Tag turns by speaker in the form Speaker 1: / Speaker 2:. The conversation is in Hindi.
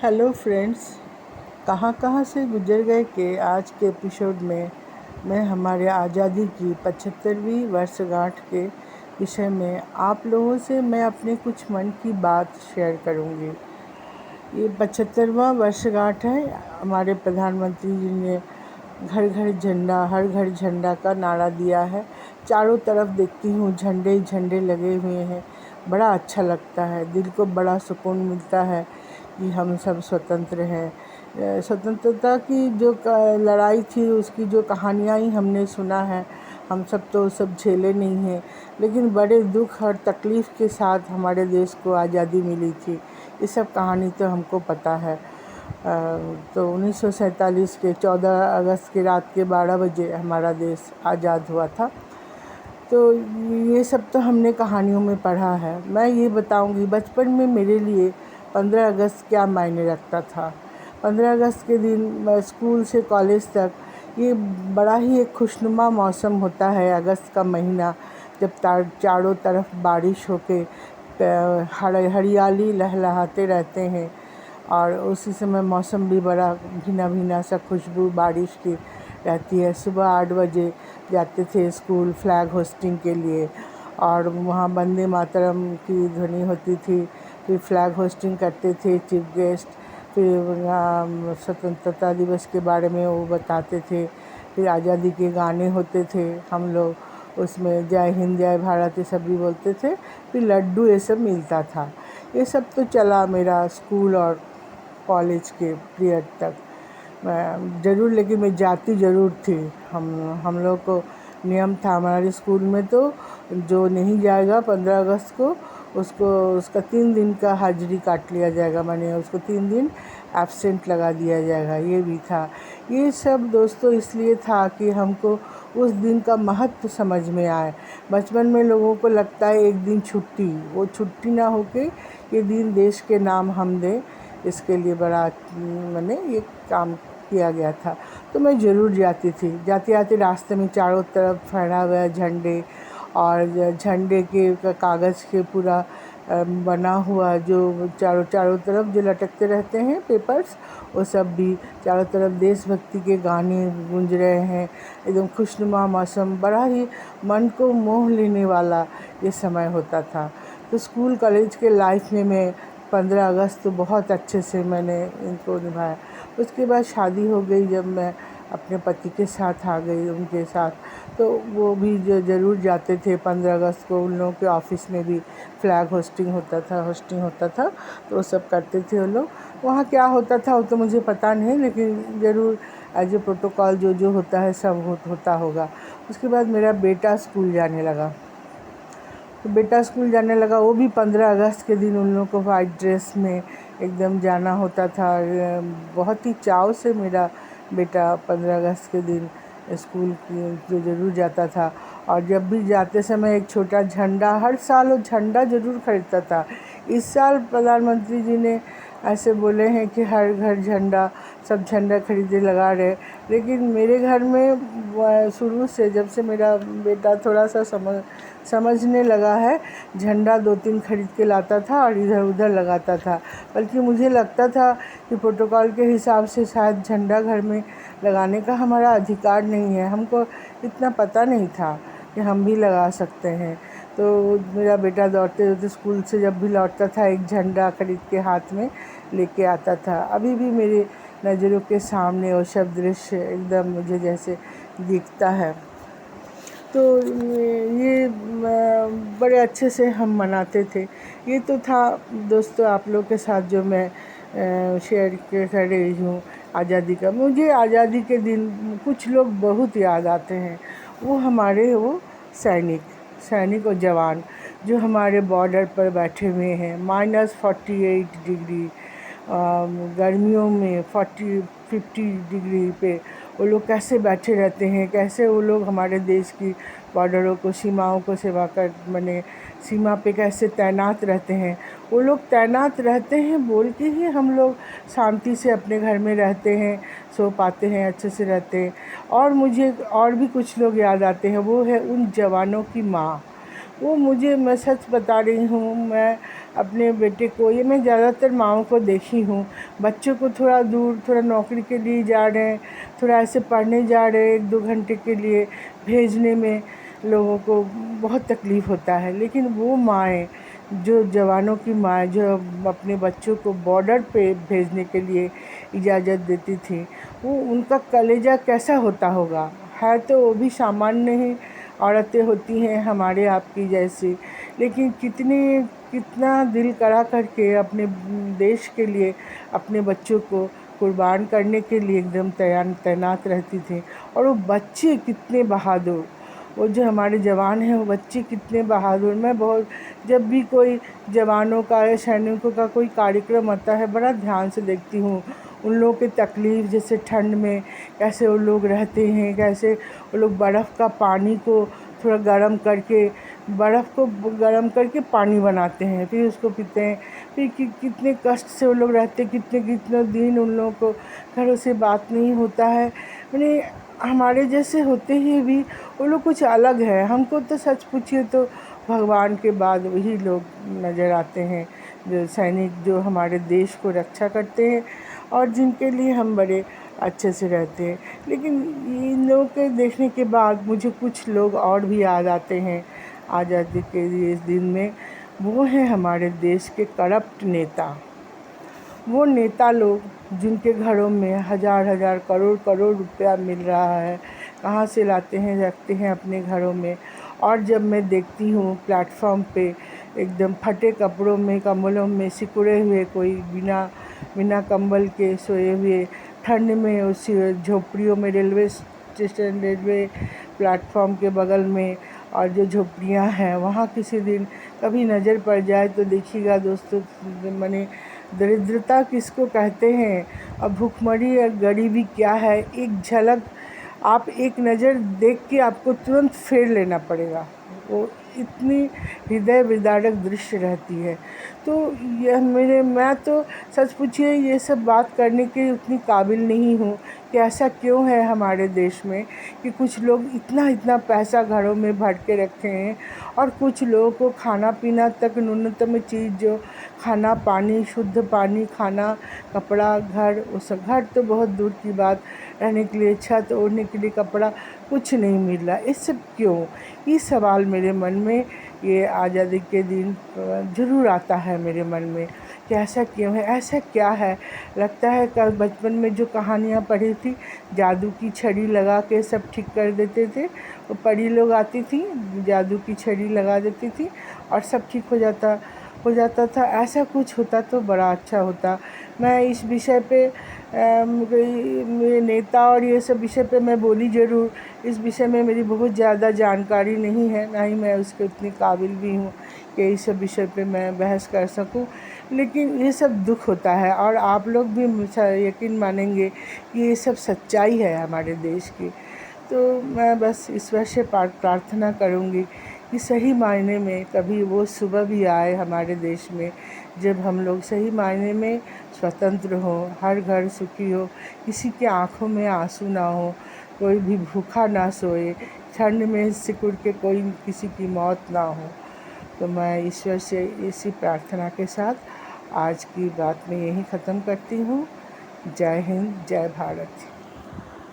Speaker 1: हेलो फ्रेंड्स, कहाँ कहाँ से गुजर गए कि आज के एपिसोड में मैं हमारे आज़ादी की 75वीं वर्षगांठ के विषय में आप लोगों से मैं अपने कुछ मन की बात शेयर करूँगी। ये 75वां वर्षगांठ है। हमारे प्रधानमंत्री जी ने घर घर झंडा, हर घर झंडा का नारा दिया है। चारों तरफ देखती हूँ झंडे ही झंडे लगे हुए हैं। बड़ा अच्छा लगता है, दिल को बड़ा सुकून मिलता है कि हम सब स्वतंत्र हैं। स्वतंत्रता की जो लड़ाई थी, उसकी जो कहानियाँ ही हमने सुना है, हम सब तो सब झेले नहीं हैं, लेकिन बड़े दुख और तकलीफ़ के साथ हमारे देश को आज़ादी मिली थी। ये सब कहानी तो हमको पता है। तो 1947 के 14 अगस्त की रात के 12 बजे हमारा देश आज़ाद हुआ था। तो ये सब तो हमने कहानियों में पढ़ा है। मैं ये बताऊंगी बचपन में मेरे लिए 15 अगस्त क्या मायने रखता था। 15 अगस्त के दिन स्कूल से कॉलेज तक ये बड़ा ही एक खुशनुमा मौसम होता है। अगस्त का महीना, जब चारों तरफ बारिश होके हरियाली लहलहाते रहते हैं और उसी समय मौसम भी बड़ा भीना भीना सा खुशबू बारिश की रहती है। सुबह 8 बजे जाते थे स्कूल फ्लैग होस्टिंग के लिए, और वहाँ वंदे मातरम की ध्वनि होती थी। फिर फ्लैग होस्टिंग करते थे चीफ गेस्ट, फिर स्वतंत्रता दिवस के बारे में वो बताते थे। फिर आज़ादी के गाने होते थे, हम लोग उसमें जय हिंद जय भारत ये सब भी बोलते थे। फिर लड्डू ये सब मिलता था। ये सब तो चला मेरा स्कूल और कॉलेज के पीरियड तक। ज़रूर, लेकिन मैं जाती ज़रूर थी। हम लोग को नियम था हमारे स्कूल में, तो जो नहीं जाएगा 15 अगस्त को उसका 3 दिन का हाजिरी काट लिया जाएगा, माने उसको 3 दिन एब्सेंट लगा दिया जाएगा। ये भी था। ये सब दोस्तों इसलिए था कि हमको उस दिन का महत्व समझ में आए। बचपन में लोगों को लगता है एक दिन छुट्टी, वो छुट्टी ना होके ये दिन देश के नाम हम दें, इसके लिए बड़ा मैंने ये काम किया गया था। तो मैं ज़रूर जाती थी। जाते जाते रास्ते में चारों तरफ फहरा हुआ झंडे, और झंडे के कागज़ के पूरा बना हुआ जो चारों तरफ जो लटकते रहते हैं पेपर्स, वो सब भी चारों तरफ देशभक्ति के गाने गूंज रहे हैं। एकदम खुशनुमा मौसम, बड़ा ही मन को मोह लेने वाला ये समय होता था। तो स्कूल कॉलेज के लाइफ में मैं 15 अगस्त तो बहुत अच्छे से मैंने इनको निभाया। उसके बाद शादी हो गई, जब मैं अपने पति के साथ आ गई उनके साथ, तो वो भी जो ज़रूर जाते थे 15 अगस्त को। उन लोगों के ऑफिस में भी फ्लैग होस्टिंग होता था, तो वो सब करते थे वो लोग। वहाँ क्या होता था वो तो मुझे पता नहीं, लेकिन ज़रूर एज ए प्रोटोकॉल जो होता है सब होता होगा। उसके बाद मेरा बेटा स्कूल जाने लगा। तो बेटा स्कूल जाने लगा, वो भी 15 अगस्त के दिन उन लोगों को वाइट ड्रेस में एकदम जाना होता था। बहुत ही चाव से मेरा बेटा 15 अगस्त के दिन स्कूल की ज़रूर जाता था। और जब भी जाते समय एक छोटा झंडा, हर साल वो झंडा ज़रूर खरीदता था। इस साल प्रधानमंत्री जी ने ऐसे बोले हैं कि हर घर झंडा, सब झंडा खरीदे लगा रहे, लेकिन मेरे घर में शुरू से जब से मेरा बेटा थोड़ा सा समझने लगा है, झंडा 2-3 खरीद के लाता था और इधर उधर लगाता था। बल्कि मुझे लगता था कि प्रोटोकॉल के हिसाब से शायद झंडा घर में लगाने का हमारा अधिकार नहीं है। हमको इतना पता नहीं था कि हम भी लगा सकते हैं। तो मेरा बेटा दौड़ते दौड़ते स्कूल से जब भी लौटता था, एक झंडा खरीद के हाथ में लेके आता था। अभी भी मेरे नज़रों के सामने वो सब दृश्य एकदम मुझे जैसे दिखता है। तो ये बड़े अच्छे से हम मनाते थे। ये तो था दोस्तों आप लोग के साथ जो मैं शेयर कर रही हूँ आज़ादी का। मुझे आज़ादी के दिन कुछ लोग बहुत याद आते हैं। वो हमारे वो सैनिक और जवान जो हमारे बॉर्डर पर बैठे हुए हैं। -48 डिग्री गर्मियों में 40-50 डिग्री पे वो लोग कैसे बैठे रहते हैं, कैसे वो लोग हमारे देश की बॉर्डरों को, सीमाओं को सेवा कर माने सीमा पे कैसे तैनात रहते हैं। वो लोग तैनात रहते हैं बोल के ही हम लोग शांति से अपने घर में रहते हैं, सो पाते हैं, अच्छे से रहते हैं। और मुझे और भी कुछ लोग याद आते हैं, वो है उन जवानों की माँ। वो मुझे, मैं सच बता रही हूँ, मैं अपने बेटे को, ये मैं ज़्यादातर माँओं को देखी हूँ, बच्चों को थोड़ा दूर, थोड़ा नौकरी के लिए जा रहे हैं, थोड़ा ऐसे पढ़ने जा रहे हैं 1-2 घंटे के लिए, भेजने में लोगों को बहुत तकलीफ़ होता है। लेकिन वो माएँ, जो जवानों की माँ जो अपने बच्चों को बॉर्डर पे भेजने के लिए इजाज़त देती थी, वो उनका कलेजा कैसा होता होगा। है तो वो भी सामान्य ही औरतें होती हैं हमारे आपकी जैसी, लेकिन कितना दिल कड़ा करके अपने देश के लिए अपने बच्चों को कुर्बान करने के लिए एकदम तैनात रहती थी। और वो बच्चे कितने बहादुर, वो जो हमारे जवान हैं वो बच्चे कितने बहादुर। मैं बहुत, जब भी कोई जवानों का या सैनिकों का कोई कार्यक्रम आता है, बड़ा ध्यान से देखती हूँ उन लोगों की तकलीफ़, जैसे ठंड में कैसे वो लोग रहते हैं, कैसे वो लोग बर्फ़ का पानी को थोड़ा गर्म करके, बर्फ़ को गर्म करके पानी बनाते हैं, फिर उसको पीते हैं। फिर कितने कष्ट से वो लोग रहते हैं, कितने दिन उन लोगों को घरों से बात नहीं होता है। माने हमारे जैसे होते हुए भी वो लोग कुछ अलग है। हमको तो सच पूछिए तो भगवान के बाद वही लोग नज़र आते हैं, जो सैनिक, जो हमारे देश को रक्षा करते हैं और जिनके लिए हम बड़े अच्छे से रहते हैं। लेकिन इन लोगों के देखने के बाद मुझे कुछ लोग और भी याद आते हैं आज़ादी के इस दिन में। वो हैं हमारे देश के करप्ट नेता, वो नेता लोग जिनके घरों में हज़ार करोड़ रुपया मिल रहा है, कहाँ से लाते हैं, रखते हैं अपने घरों में। और जब मैं देखती हूँ प्लेटफॉर्म पे एकदम फटे कपड़ों में, कंबलों में सिकुड़े हुए, कोई बिना कंबल के सोए हुए, ठंड में उस झोपड़ियों में, रेलवे स्टेशन, रेलवे प्लेटफॉर्म के बगल में, और जो झोपड़ियाँ हैं वहाँ किसी दिन कभी नज़र पड़ जाए तो देखिएगा दोस्तों, माने दरिद्रता किसको कहते हैं और भूखमरी और गरीबी क्या है, एक झलक आप एक नज़र देख के आपको तुरंत फेर लेना पड़ेगा। वो इतनी हृदय विदारक दृश्य रहती है। तो यह मैं तो सच पूछिए ये सब बात करने के उतनी काबिल नहीं हूँ कि ऐसा क्यों है हमारे देश में कि कुछ लोग इतना पैसा घरों में भर के रखे हैं और कुछ लोगों को खाना पीना तक न्यूनतम चीज़, जो खाना पानी, शुद्ध पानी, खाना, कपड़ा, घर, वो सब, घर तो बहुत दूर की बात, रहने के लिए छत, ओढ़ने के लिए कपड़ा, कुछ नहीं मिल रहा। ये सब क्यों? ये सवाल मेरे मन में ये आज़ादी के दिन ज़रूर आता है मेरे मन में कि ऐसा क्यों है, ऐसा क्या है। लगता है कल बचपन में जो कहानियाँ पढ़ी थी, जादू की छड़ी लगा के सब ठीक कर देते थे, वो परी लोग आती थी, जादू की छड़ी लगा देती थी और सब ठीक हो जाता था। ऐसा कुछ होता तो बड़ा अच्छा होता। मैं इस विषय पे मेरे नेता और ये सब विषय पे मैं बोली ज़रूर, इस विषय में मेरी बहुत ज़्यादा जानकारी नहीं है, ना ही मैं उसके उतनी काबिल भी हूँ कि इस सब विषय पे मैं बहस कर सकूँ। लेकिन ये सब दुख होता है और आप लोग भी यकीन मानेंगे कि ये सब सच्चाई है हमारे देश की। तो मैं बस ईश्वर से प्रार्थना करूँगी कि सही मायने में कभी वो सुबह भी आए हमारे देश में जब हम लोग सही मायने में स्वतंत्र हों, हर घर सुखी हो, किसी की आँखों में आंसू ना हो, कोई भी भूखा ना सोए, ठंड में सिकुड़ के कोई किसी की मौत ना हो। तो मैं ईश्वर से इसी प्रार्थना के साथ आज की बात में यहीं ख़त्म करती हूँ। जय हिंद, जय भारत।